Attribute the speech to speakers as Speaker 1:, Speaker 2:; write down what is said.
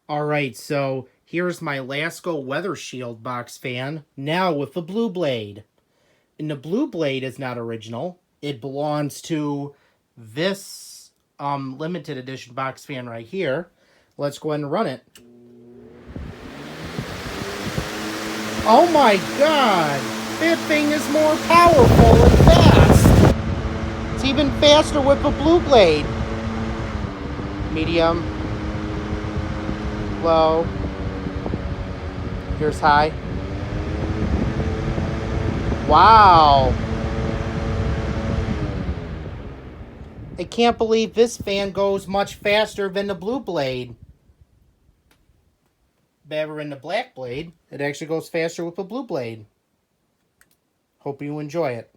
Speaker 1: Alright, so here's my Lasko Weather Shield box fan, now with the blue blade. And the blue blade is not original. It belongs to this limited edition box fan right here. Let's go ahead and run it. Oh my god! That thing is more powerful and fast! It's even faster with the blue blade. Medium. Low. Here's high. Wow. I can't believe this fan goes much faster than the blue blade. Better in the black blade. It actually goes faster with the blue blade. Hope you enjoy it.